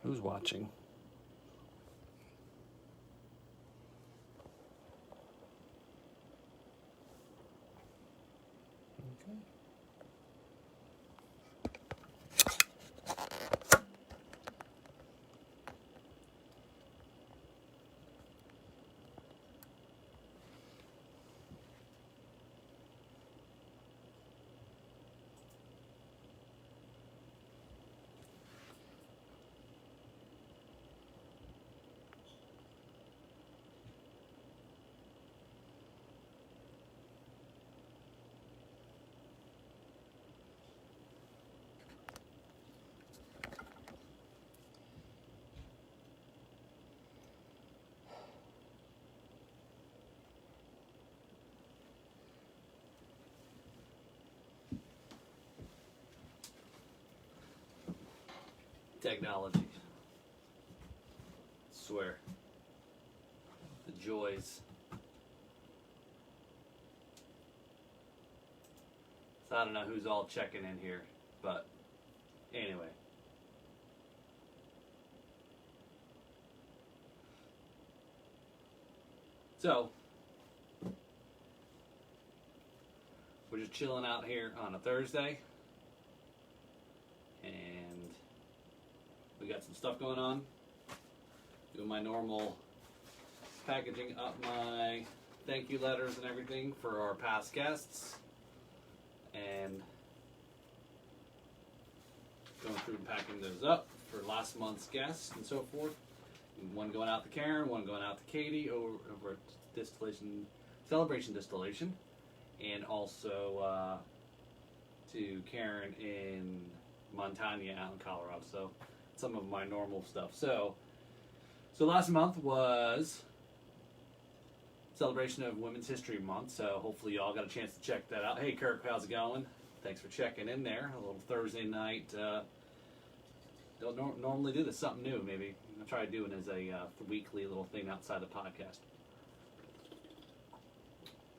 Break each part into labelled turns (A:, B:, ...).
A: Who's watching? Okay. Technology. Swear. The joys. So I don't know who's all checking in here, but anyway. So, we're just chilling out here on a Thursday, and we got some stuff going on. Doing my normal packaging up my thank you letters and everything for our past guests, and going through and packing those up for last month's guests and so forth. One going out to Karen, one going out to Katie over at Celebration Distillation, and also to Karen in Montana out in Colorado. So some of my normal stuff. So last month was celebration of Women's History Month. So hopefully y'all got a chance to check that out. Hey Kirk, how's it going? Thanks for checking in there. A little Thursday night. Don't normally do this. Something new, maybe. I'll try doing as a weekly little thing outside the podcast.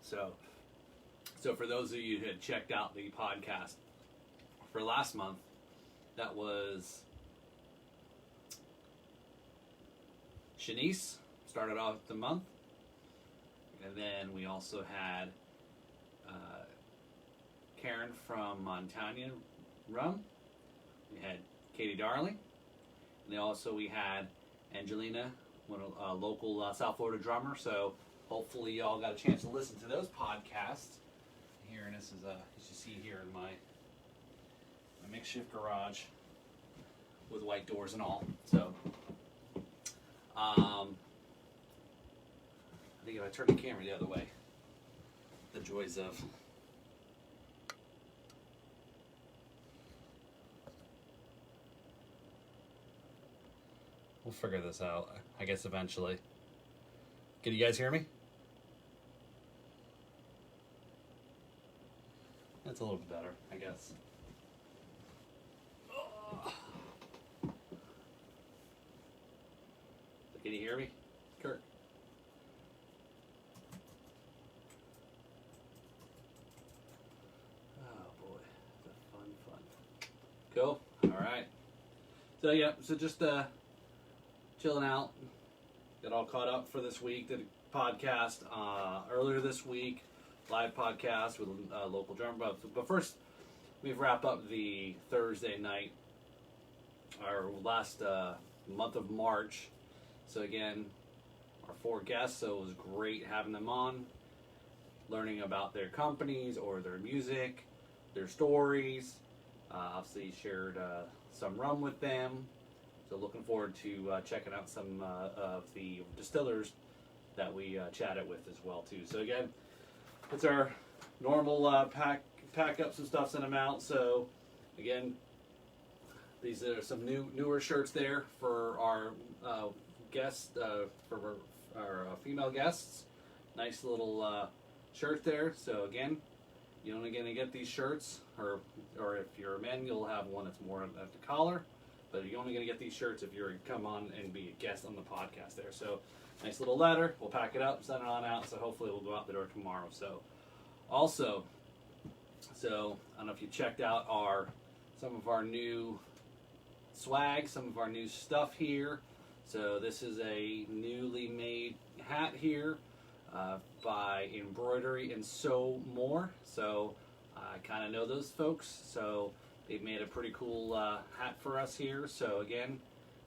A: So for those of you who had checked out the podcast for last month, that was Shanice started off the month, and then we also had Karen from Montana Rum. We had Katie Darling, and then also we had Angelina, a local South Florida drummer. So hopefully y'all got a chance to listen to those podcasts. Here, and this is as you see here in my makeshift garage with white doors and all. So I think if I turn the camera the other way, the joys of we'll figure this out, I guess, eventually. Can you guys hear me? That's a little bit better, I guess. Can you hear me, Kirk? Oh boy, that's fun. Cool. All right. So yeah, so just chilling out. Got all caught up for this week. Did a podcast earlier this week, live podcast with local drummer. But first, we've wrapped up the Thursday night, our last month of March. So again, our 4 guests, so it was great having them on, learning about their companies or their music, their stories. Obviously shared some rum with them. So looking forward to checking out some of the distillers that we chatted with as well too. So again, it's our normal pack up some stuff, send them out. So again, these are some newer shirts there for our guests, for our female guests. Nice little shirt there. So again, you're only going to get these shirts, or if you're a man, you'll have one that's more at the collar. But you're only going to get these shirts if you're come on and be a guest on the podcast there. So nice little letter. We'll pack it up, send it on out. So hopefully we'll go out the door tomorrow. So also, I don't know if you checked out some of our new swag, some of our new stuff here. So this is a newly made hat here by Embroidery and Sew More. So I kind of know those folks, so they've made a pretty cool hat for us here. So again,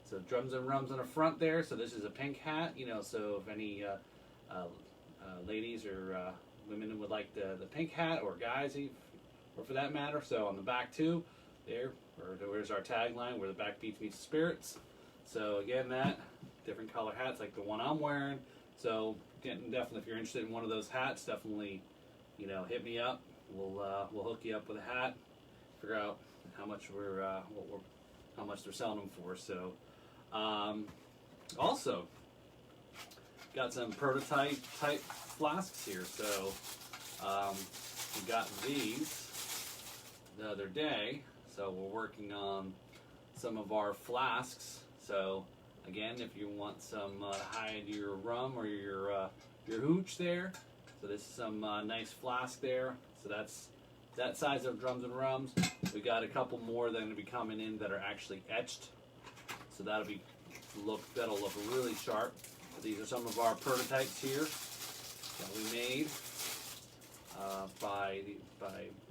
A: so Drums and Rums on the front there. So this is a pink hat, you know, so if any ladies or women would like the pink hat, or guys, or for that matter. So on the back too, there's our tagline, where the back beats meets the spirits. So again, that different color hats like the one I'm wearing. So definitely, if you're interested in one of those hats, definitely, you know, hit me up. We'll hook you up with a hat. Figure out how much how much they're selling them for. So also got some prototype type flasks here. So we got these the other day. So we're working on some of our flasks. So again, if you want some to hide your rum or your hooch there, so this is some nice flask there. So that's that size of Drums and Rums. We got a couple more that are going to be coming in that are actually etched. So that'll look really sharp. These are some of our prototypes here that we made by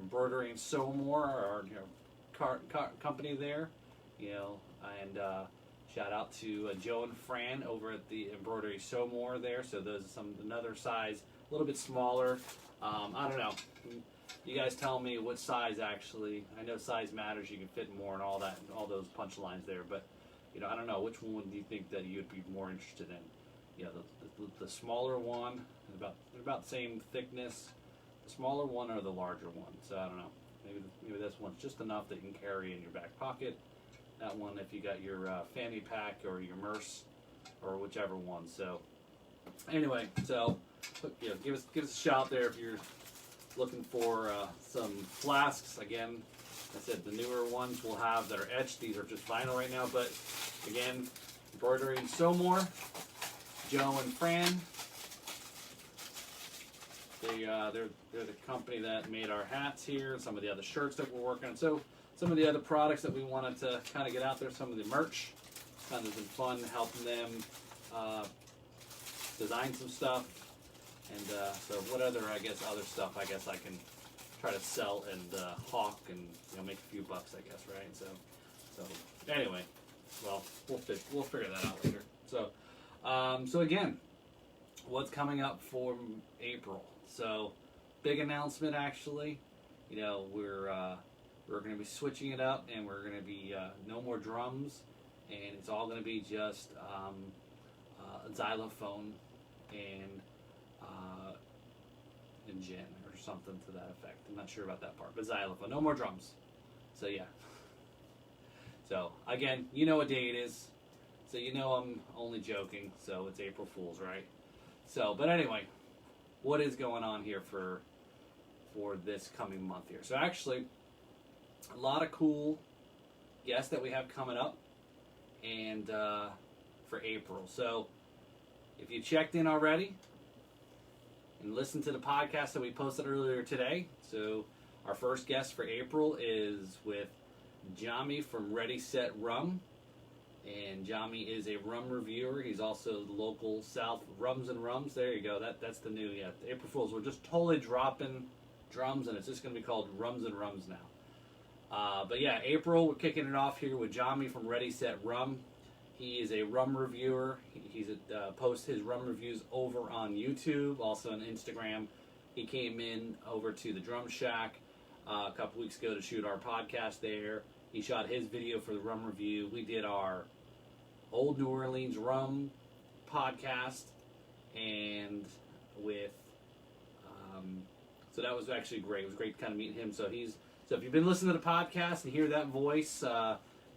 A: Embroidery and Sew More, our company there, you know, and shout out to Joe and Fran over at the Embroidery Sew More there. So those are another size, a little bit smaller. I don't know. You guys tell me what size actually. I know size matters. You can fit more and all that, all those punchlines there. But you know, I don't know, which one do you think that you'd be more interested in? You know, the smaller one, they're about the same thickness. The smaller one or the larger one. So I don't know. Maybe this one's just enough that you can carry in your back pocket. That one, if you got your fanny pack or your merce or whichever one. So anyway, so you know, give us a shout there if you're looking for some flasks. Again, I said the newer ones we'll have that are etched. These are just vinyl right now, but again, Embroidery and Sew More, Joe and Fran. They're the company that made our hats here, some of the other shirts that we're working on. So some of the other products that we wanted to kind of get out there, some of the merch. It's kind of been fun helping them design some stuff. And so what other stuff I can try to sell and hawk and, you know, make a few bucks, I guess, right? So anyway, well, we'll figure that out later. So again, what's coming up for April? So big announcement, actually. You know, we're going to be switching it up, and we're going to be no more drums, and it's all going to be just xylophone and gin or something to that effect. I'm not sure about that part, but xylophone, no more drums. So yeah. So again, you know what day it is, so you know I'm only joking. So it's April Fool's, right? So, but anyway, what is going on here for this coming month here? So actually, a lot of cool guests that we have coming up, and for April. So if you checked in already and listened to the podcast that we posted earlier today, so our first guest for April is with Jami from Ready Set Rum. And Jami is a rum reviewer. He's also the local South Rums and Rums. There you go. That's the new, April Fools. We're just totally dropping drums, and it's just going to be called Rums and Rums now. But yeah, April, we're kicking it off here with Jami from Ready Set Rum. He is a rum reviewer. He's posts his rum reviews over on YouTube, also on Instagram. He came in over to the Drum Shack a couple weeks ago to shoot our podcast there. He shot his video for the rum review. We did our Old New Orleans rum podcast, and with so that was actually great. It was great to kind of meet him. So if you've been listening to the podcast and hear that voice,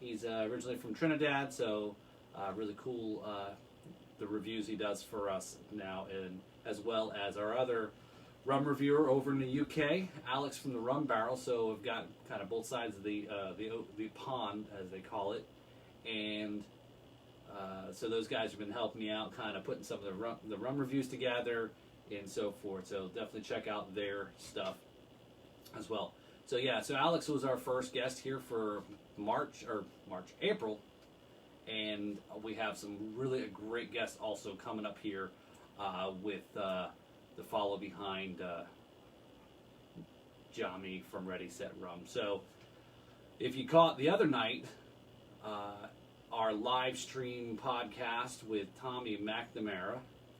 A: he's originally from Trinidad. So really cool the reviews he does for us now, and as well as our other rum reviewer over in the UK, Alex from the Rum Barrel. So we've got kind of both sides of the pond, as they call it, and so those guys have been helping me out, kind of putting some of the rum reviews together and so forth. So definitely check out their stuff as well. So yeah, so Alex was our first guest here for April, and we have some really great guests also coming up here with the follow behind Jami from Ready Set Rum. So if you caught the other night, our live stream podcast with Tommy McNamara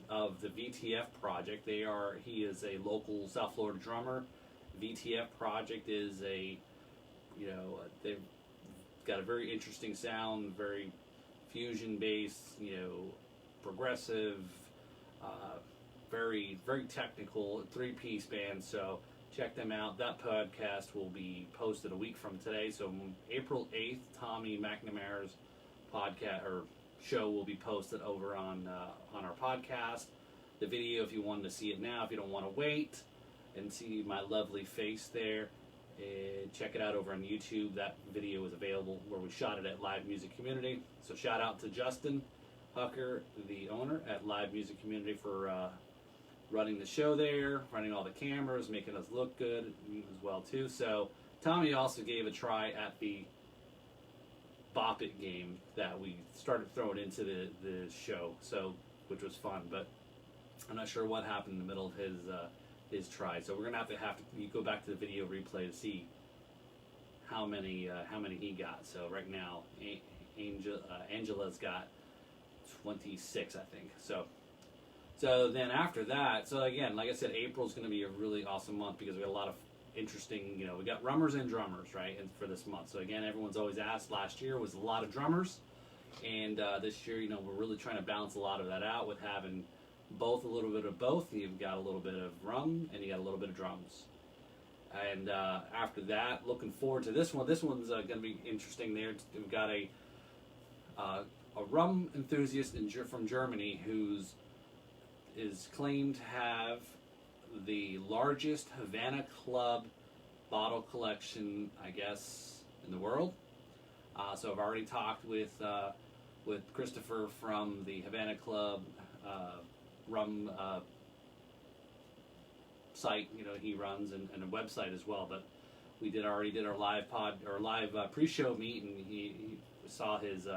A: of the VTF Project. He is a local South Florida drummer. VTF Project is they've got a very interesting sound, very fusion based, progressive, very, very technical, 3-piece band. So check them out. That podcast will be posted a week from today. So April 8th, Tommy McNamara's podcast or show will be posted over on our podcast. The video, if you wanted to see it now, if you don't want to wait and see my lovely face there, check it out over on YouTube. That video is available where we shot it at Live Music Community. So shout out to Justin Hucker, the owner at Live Music Community, for running the show there, running all the cameras, making us look good as well too. So Tommy also gave a try at the Bop It game that we started throwing into the show, so which was fun. But I'm not sure what happened in the middle of his try. So we're gonna have to you go back to the video replay to see how many he got. So right now, Angela's got 26, I think. So then after that, so again, like I said, April's going to be a really awesome month because we got a lot of interesting, we got rummers and drummers, right, and for this month. So again, everyone's always asked, last year was a lot of drummers, and this year, we're really trying to balance a lot of that out with having a little bit of both. You've got a little bit of rum, and you got a little bit of drums. And after that, looking forward to this one. This one's going to be interesting there. We've got a rum enthusiast from Germany is claimed to have the largest Havana Club bottle collection, I guess, in the world. So I've already talked with Christopher from the Havana Club rum site. He runs and a website as well. But we already did our live pre-show meet, and he saw his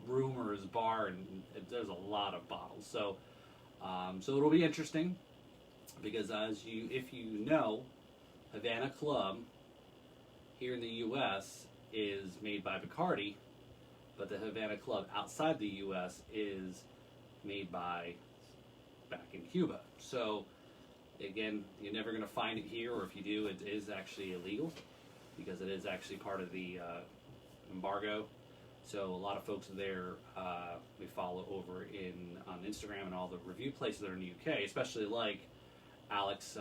A: room or his bar, and there's a lot of bottles. So it'll be interesting because if you know, Havana Club here in the U.S. is made by Bacardi, but the Havana Club outside the U.S. is made back in Cuba. So again, you're never going to find it here, or if you do, it is actually illegal because it is actually part of the embargo. So a lot of folks there we follow over on Instagram and all the review places that are in the UK, especially like Alex,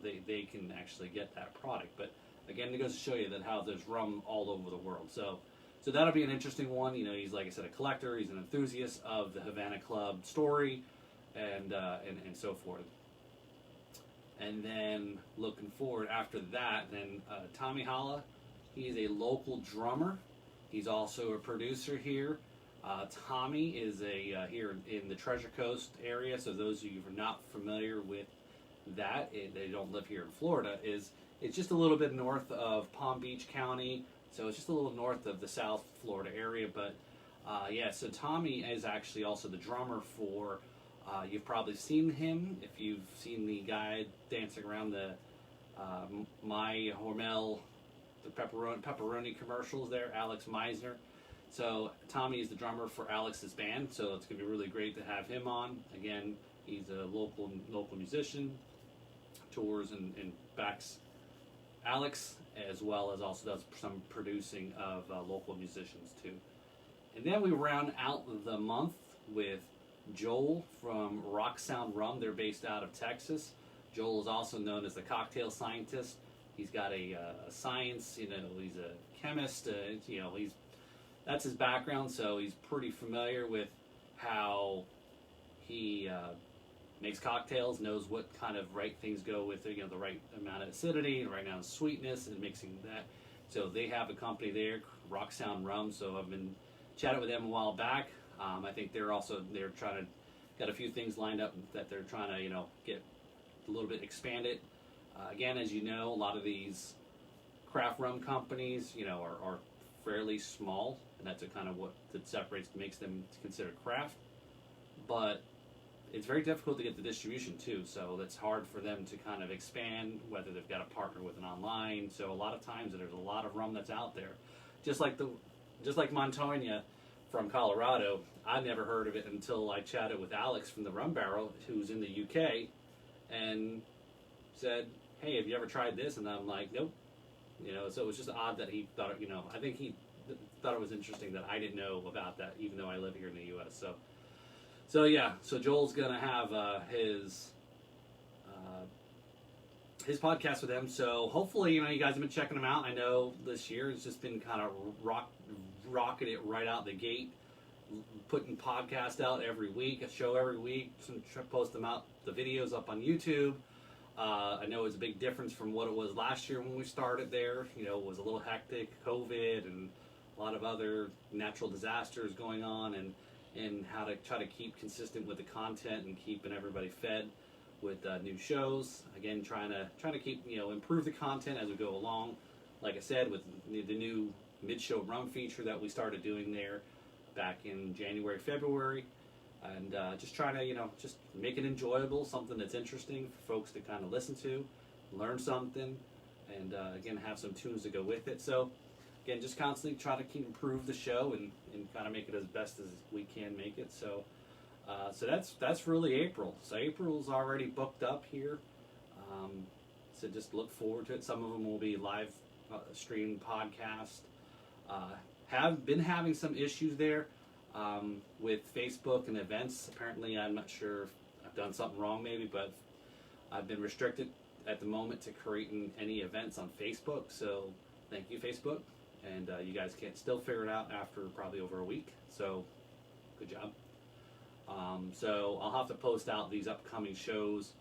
A: they can actually get that product. But again, it goes to show you that how there's rum all over the world. So that'll be an interesting one. He's, like I said, a collector. He's an enthusiast of the Havana Club story, and so forth. And then looking forward after that, then Tommy Holla, he's a local drummer. He's also a producer here. Tommy is here in the Treasure Coast area. So those of you who are not familiar with that, they don't live here in Florida. It's just a little bit north of Palm Beach County. So it's just a little north of the South Florida area. But so Tommy is actually also the drummer for. You've probably seen him if you've seen the guy dancing around the My Hormel. The pepperoni commercials there, Alex Meisner. So Tommy is the drummer for Alex's band, so it's going to be really great to have him on. Again, he's a local musician, tours and backs Alex, as well as also does some producing of local musicians too. And then we round out the month with Joel from Rock Sound Rum. They're based out of Texas. Joel is also known as the cocktail scientist. He's got a science, he's a chemist, that's his background, so he's pretty familiar with how he makes cocktails, knows what kind of right things go with it, the right amount of acidity, the right amount of sweetness, and mixing that. So they have a company there, Rock Sound Rum, so I've been chatting with them a while back. I think they're got a few things lined up that they're trying to, get a little bit expanded. Again, as you know, a lot of these craft rum companies, are fairly small, and that's kind of what that separates, makes them considered craft. But it's very difficult to get the distribution too, so that's hard for them to kind of expand, whether they've got to partner with an online. So a lot of times there's a lot of rum that's out there, just like Montoya from Colorado. I never heard of it until I chatted with Alex from the Rum Barrel, who's in the UK, and said, "Hey, have you ever tried this?" And I'm like, "Nope." So it was just odd that he thought, I think he thought it was interesting that I didn't know about that, even though I live here in the U.S. So Joel's gonna have his podcast with him. So hopefully, you guys have been checking him out. I know this year has just been kind of rocking it right out the gate, putting podcasts out every week, a show every week, post them out, the videos up on YouTube. I know it's a big difference from what it was last year when we started there. It was a little hectic, COVID, and a lot of other natural disasters going on, and how to try to keep consistent with the content and keeping everybody fed with new shows. Again, trying to keep improve the content as we go along. Like I said, with the new mid-show rum feature that we started doing there back in January, February, and just trying to just make it enjoyable, something that's interesting for folks to kind of listen to, learn something, and again have some tunes to go with it. So again, just constantly try to improve the show and kind of make it as best as we can make it. So that's really April. So April's already booked up here. So just look forward to it. Some of them will be live stream podcast. Have been having some issues there with Facebook and events. Apparently, I'm not sure if I've done something wrong maybe, but I've been restricted at the moment to creating any events on Facebook. So thank you, Facebook. And you guys can't still figure it out after probably over a week. So good job. So I'll have to post out these upcoming shows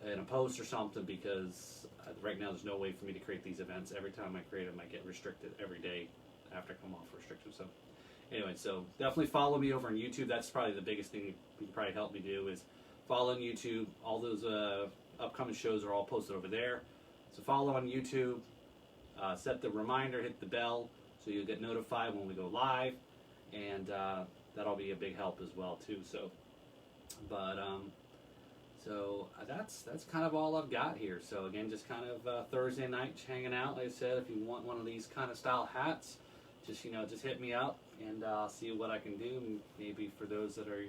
A: in a post or something, because right now there's no way for me to create these events. Every time I create them, I get restricted every day after I come off restriction. So anyway, so definitely follow me over on YouTube. That's probably the biggest thing you can probably help me do, is follow on YouTube. All those upcoming shows are all posted over there. So follow on YouTube. Set the reminder, hit the bell, so you'll get notified when we go live, and that'll be a big help as well too. So that's kind of all I've got here. So again, just kind of Thursday night hanging out. Like I said, if you want one of these kind of style hats, just hit me up, and I'll see what I can do. Maybe for those that are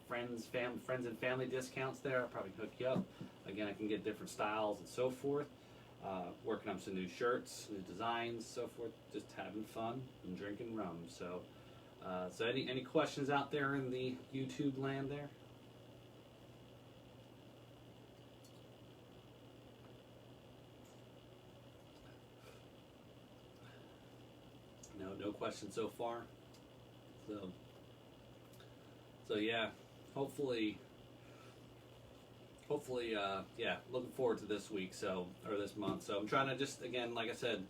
A: friends and family discounts there, I'll probably hook you up. Again, I can get different styles and so forth. Working on some new shirts, new designs, so forth. Just having fun and drinking rum. So any questions out there in the YouTube land there? No questions so far. So yeah, hopefully, looking forward to this week, or this month. So I'm trying to just, again, like I said,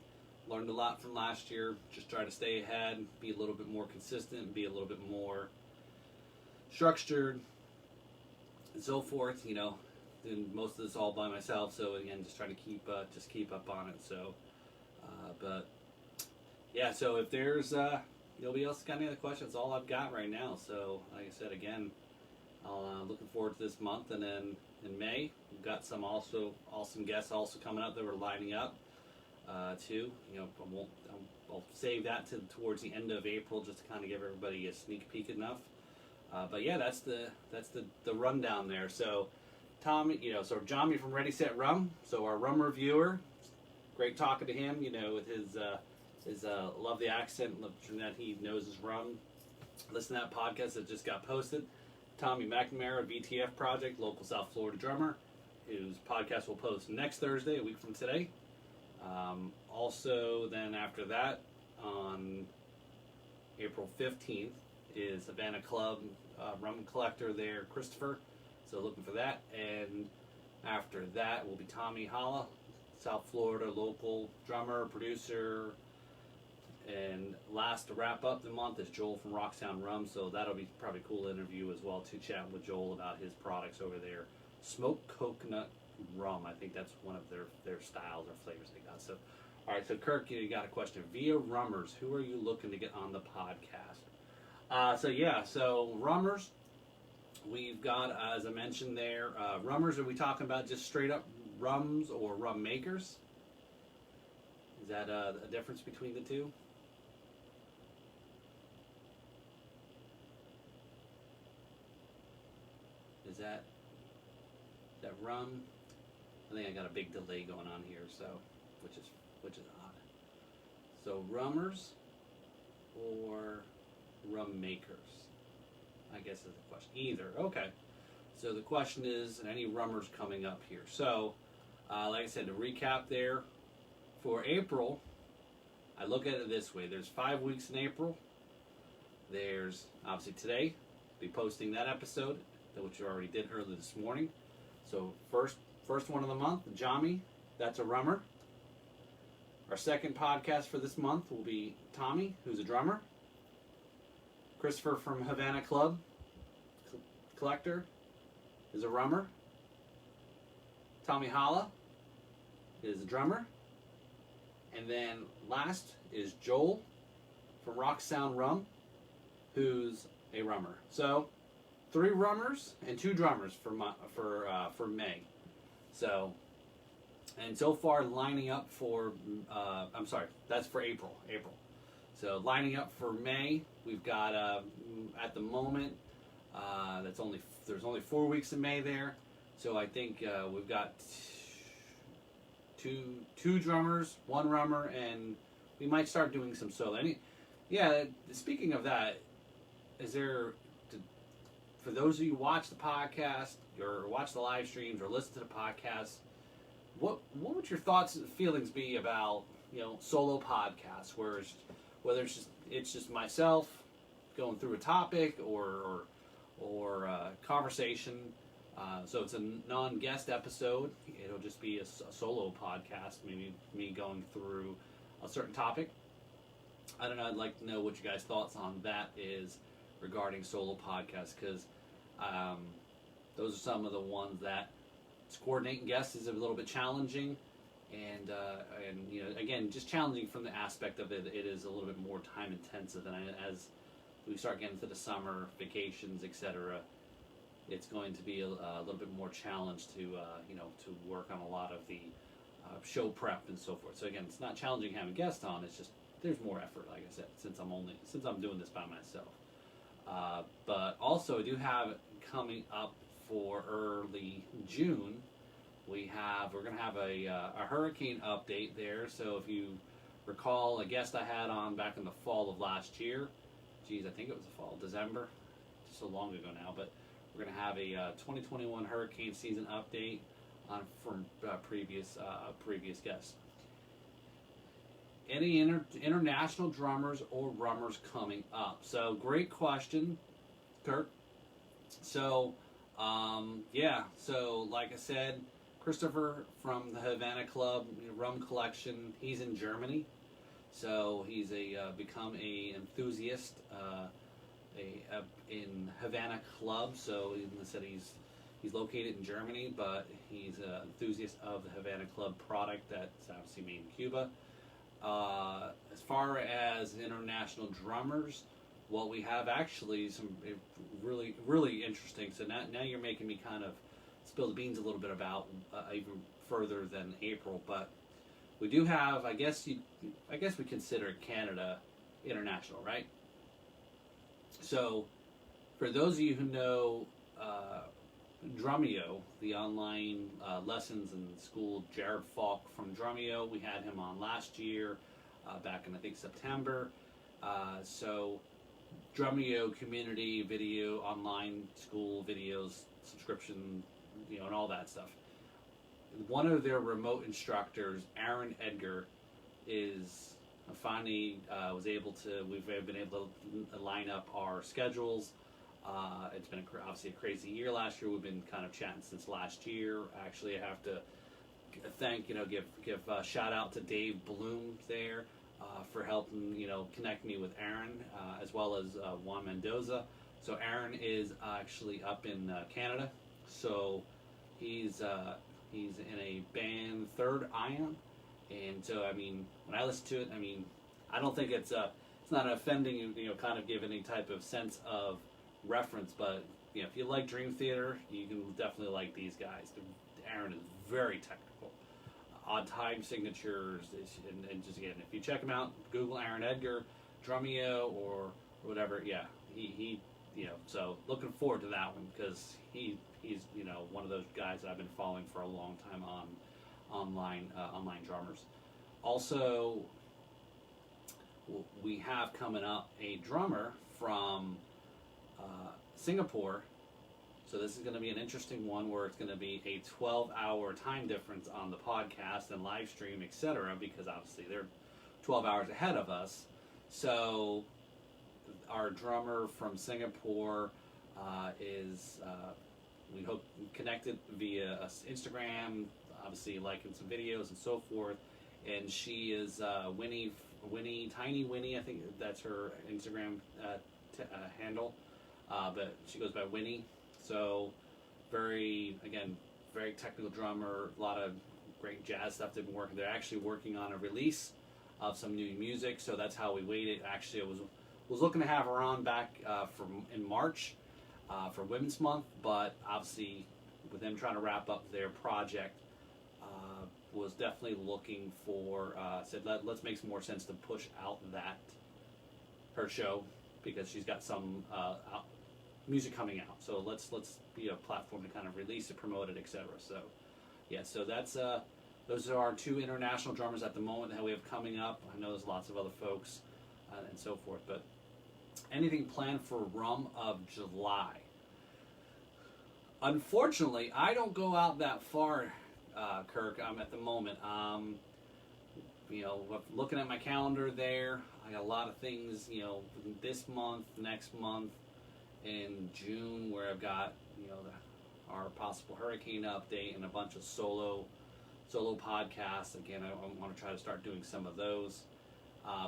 A: learned a lot from last year. Just try to stay ahead, be a little bit more consistent, be a little bit more structured, and so forth. Doing most of this all by myself. So again, just trying to keep up on it. So, but yeah. So if there's nobody else got any other questions, that's all I've got right now. So like I said, again, I'll looking forward to this month, and then in May we've got some awesome guests also coming up that we're lining up too. I'll save that towards the end of April, just to kind of give everybody a sneak peek enough. But yeah, that's the rundown there. So Tom, so Johnny from Ready Set Rum, so our rum reviewer, great talking to him. With his love the accent, that he knows his rum. Listen to that podcast that just got posted. Tommy McNamara, VTF Project, local South Florida drummer, whose podcast will post next Thursday, a week from today. Also, then after that, on April 15th, is Havana Club rum collector there, Christopher. So looking for that. And after that will be Tommy Holla, South Florida local drummer, producer. And last to wrap up the month is Joel from Rocktown Rum. So that'll be probably a cool interview as well, to chat with Joel about his products over there. Smoked coconut rum. I think that's one of their styles or flavors they got. So, all right. So Kirk, you got a question via Rummers. Who are you looking to get on the podcast? So Rummers. We've got, as I mentioned there, Rummers. Are we talking about just straight up rums or rum makers? Is that a difference between the two? Is that rum? I think I got a big delay going on here, so which is odd. So rummers or rum makers? I guess is the question. Either. Okay. So the question is, any rummers coming up here? So, like I said, to recap there, for April, I look at it this way. There's 5 weeks in April. There's, obviously today, be posting that episode, which you already did early this morning. So first one of the month, Jami, that's a rummer. Our second podcast for this month will be Tommy, who's a drummer. Christopher from Havana Club Collector is a rummer. Tommy Holla is a drummer. And then last is Joel from Rock Sound Rum, who's a rummer. So 3 rummers and 2 drummers for May. So, and so far lining up for I'm sorry, that's for April. So lining up for May, we've got at the moment there's only 4 weeks in May there. So I think we've got two drummers, 1 rummer, and we might start doing some solo. Speaking of that, is there, for those of you who watch the podcast or watch the live streams or listen to the podcast, what would your thoughts and feelings be about solo podcasts, whether it's just myself going through a topic or conversation. So it's a non-guest episode. It'll just be a solo podcast, maybe me going through a certain topic. I don't know. I'd like to know what you guys' thoughts on that is regarding solo podcasts, because those are some of the ones that coordinating guests is a little bit challenging, and again, just challenging from the aspect of it. It is a little bit more time intensive, and as we start getting to the summer vacations, etc., it's going to be a little bit more challenge to work on a lot of the show prep and so forth. So again, it's not challenging having guests on. It's just there's more effort, like I said, since I'm doing this by myself. But also, I do have coming up for early June. We're going to have a hurricane update there. So if you recall, a guest I had on back in the fall of last year. Geez, I think it was the fall, December. So long ago now, but we're going to have a 2021 hurricane season update from previous guests. Any international drummers or rummers coming up? So great question, Kurt. So so like I said, Christopher from the Havana Club Rum Collection, he's in Germany. So he's become a enthusiast in Havana Club. So even said he's located in Germany, but he's an enthusiast of the Havana Club product that's obviously made in Cuba. As far as international drummers, well, we have actually some really, really interesting. So now you're making me kind of spill the beans a little bit about even further than April, but we do have. I guess we consider Canada international, right? So, for those of you who know Drumeo, the online lessons and school, Jared Falk from Drumeo, we had him on last year, back in I think September. So, Drumeo community video, online school videos, subscription, and all that stuff. One of their remote instructors, Aaron Edgar, is finally was able to. We've been able to line up our schedules. It's been obviously a crazy year last year. We've been kind of chatting since last year. Actually, I have to give a shout out to Dave Bloom there for helping connect me with Aaron, as well as Juan Mendoza. So Aaron is actually up in Canada. So he's He's in a band, Third Ion, and so I mean, when I listen to it, I mean, I don't think it's not offending, kind of give any type of sense of reference, but if you like Dream Theater, you can definitely like these guys. Aaron is very technical, odd time signatures, and just again, if you check him out, Google Aaron Edgar, Drumeo, or whatever. Yeah, he so looking forward to that one because he's one of those guys that I've been following for a long time on online drummers. Also, we have coming up a drummer from Singapore. So this is going to be an interesting one where it's going to be a 12-hour time difference on the podcast and live stream, etc. Because obviously they're 12 hours ahead of us. So our drummer from Singapore is, we hope, connected via Instagram, obviously liking some videos and so forth. And she is Winnie, Tiny Winnie, I think that's her Instagram handle. But she goes by Winnie. So very technical drummer, a lot of great jazz stuff they've been working. They're actually working on a release of some new music, so that's how we waited. Actually, I was looking to have her on back in March for Women's Month, but obviously with them trying to wrap up their project, was definitely looking for said let's make some more sense to push out her show because she's got some music coming out. So let's be a platform to kind of release it, promote it, etc. So yeah, so that's those are our two international drummers at the moment that we have coming up. I know there's lots of other folks and so forth, but anything planned for Rum of July? Unfortunately, I don't go out that far, Kirk. At the moment. Looking at my calendar there, I got a lot of things, this month, next month, in June, where I've got, our possible hurricane update and a bunch of solo podcasts. Again, I want to try to start doing some of those.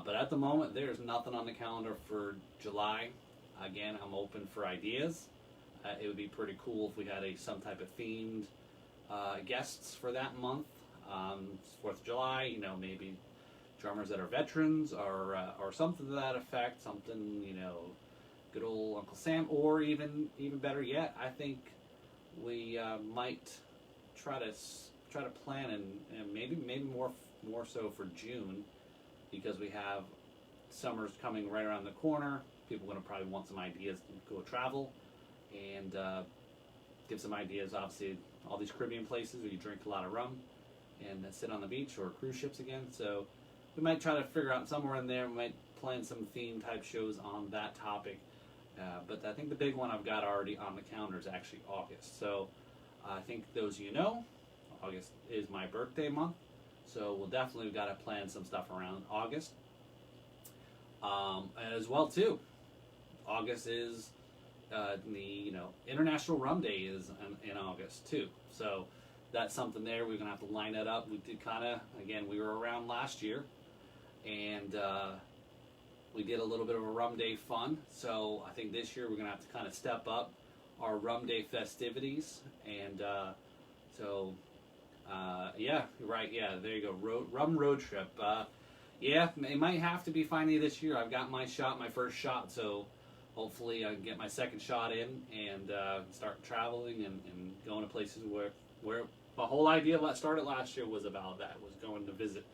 A: But at the moment, there's nothing on the calendar for July. Again, I'm open for ideas. It would be pretty cool if we had some type of themed guests for that month. 4th of July, maybe drummers that are veterans or something to that effect. Something, good old Uncle Sam, or even better yet, I think we might try to plan and maybe more so for June, because we have summer's coming right around the corner. People are going to probably want some ideas to go travel and give some ideas. Obviously, all these Caribbean places where you drink a lot of rum and sit on the beach, or cruise ships again. So we might try to figure out somewhere in there. We might plan some theme type shows on that topic. But I think the big one I've got already on the calendar is actually August. So I think those August is my birthday month. So we'll definitely got to plan some stuff around August. As well too, August is the International Rum Day is in August too. So that's something there. We're gonna have to line that up. We did we were around last year, and we did a little bit of a Rum Day fun. So I think this year we're gonna have to kind of step up our Rum Day festivities, and yeah, right, yeah, there you go, rum road trip. Yeah, it might have to be finally this year. I've got my first shot, so hopefully I can get my second shot in and start traveling and going to places where the whole idea of what started last year was about that, was going to visit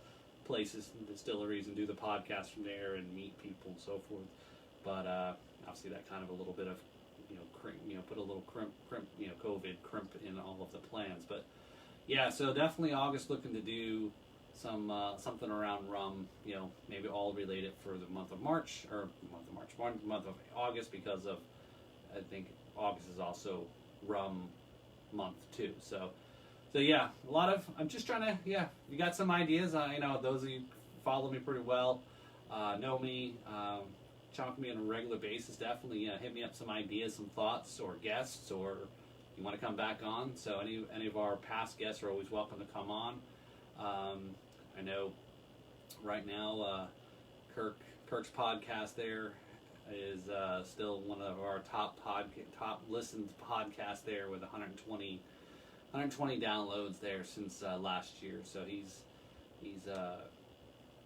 A: places and distilleries and do the podcast from there and meet people and so forth. But obviously that kind of a little bit of, put a little crimp, COVID crimp in all of the plans. But yeah, so definitely August looking to do something around rum, maybe all related for the month of August, because of, I think August is also rum month too. So yeah, I'm just trying to, you got some ideas. Those of you who follow me pretty well, know me, talk to me on a regular basis, definitely hit me up some ideas, some thoughts, or guests, or you want to come back on. So any of our past guests are always welcome to come on. I know right now Kirk's podcast there is still one of our top listened podcasts there, with 120 120 downloads there since last year. So he's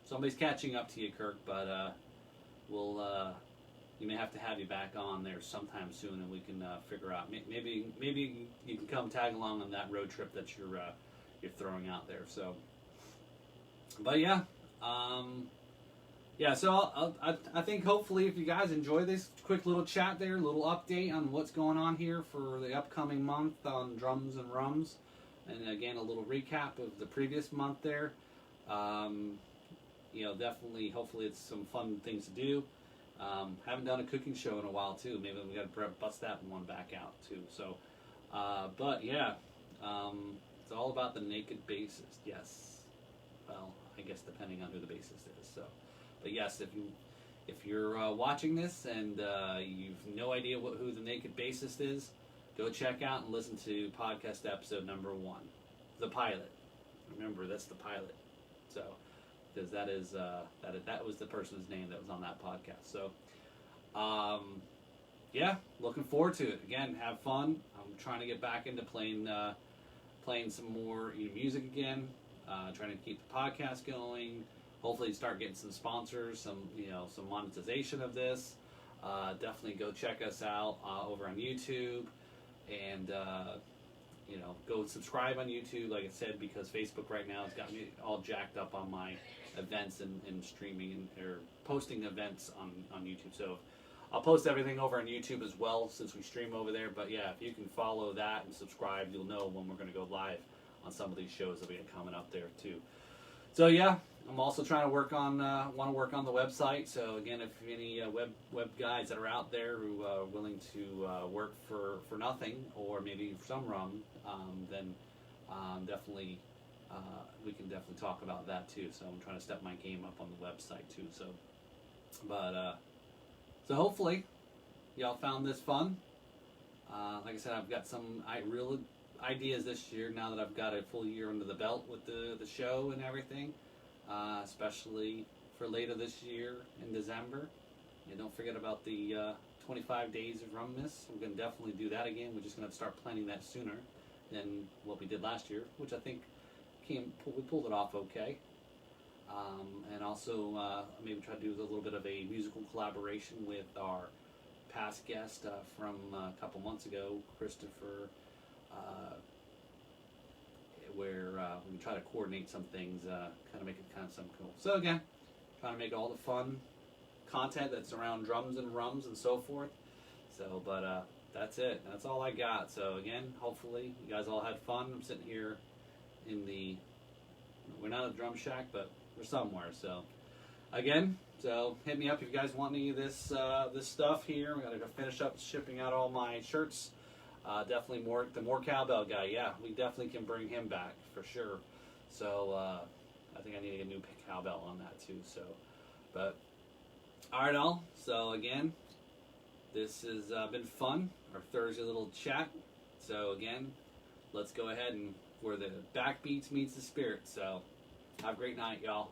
A: somebody's catching up to you, Kirk. But we'll you may have to have you back on there sometime soon, and we can figure out maybe you can come tag along on that road trip that you're throwing out there. So, but yeah. Yeah, so I think hopefully if you guys enjoy this quick little chat there, little update on what's going on here for the upcoming month on Drums and Rums, and again a little recap of the previous month there. Definitely, hopefully it's some fun things to do. Haven't done a cooking show in a while too. Maybe we got to bust that one back out too. So, but yeah, it's all about the naked bassist. Yes, well, I guess depending on who the bassist is. So. But yes, if you're watching this and you've no idea who the naked bassist is, go check out and listen to podcast episode number 1, the pilot. Remember, that's the pilot. So, because that was the person's name that was on that podcast. So, yeah, looking forward to it. Again, have fun. I'm trying to get back into playing some more music again. Trying to keep the podcast going. Hopefully start getting some sponsors, some monetization of this. Definitely go check us out over on YouTube, and go subscribe on YouTube, like I said, because Facebook right now has got me all jacked up on my events and streaming or posting events on YouTube. So I'll post everything over on YouTube as well since we stream over there. But yeah, if you can follow that and subscribe, you'll know when we're going to go live on some of these shows that we have coming up there too. So yeah, I'm also trying to work on the website. So again, if any web guys that are out there who are willing to work for nothing or maybe for some rum, then definitely we can definitely talk about that too. So I'm trying to step my game up on the website too. So, but so hopefully y'all found this fun. Like I said, I've got some real ideas this year now that I've got a full year under the belt with the show and everything, especially for later this year in December. And don't forget about the 25 days of Rumness. We're going to definitely do that again. We're just going to start planning that sooner than what we did last year, which I think we pulled it off okay. And also maybe try to do a little bit of a musical collaboration with our past guest from a couple months ago, Christopher, where we try to coordinate some things, kind of make it kind of something cool. So again, trying to make all the fun content that's around drums and rums and so forth. So, but that's it. That's all I got. So again, hopefully you guys all had fun. I'm sitting here in we're not at the Drum Shack, but we're somewhere. So again, so hit me up if you guys want any of this stuff here. I'm gonna finish up shipping out all my shirts. Definitely the more cowbell guy. Yeah, we definitely can bring him back for sure. So I think I need to get a new cowbell on that too. So, but all right, all. So again, this has been fun. Our Thursday little chat. So again, let's go ahead and where the backbeats meets the spirit. So have a great night, y'all.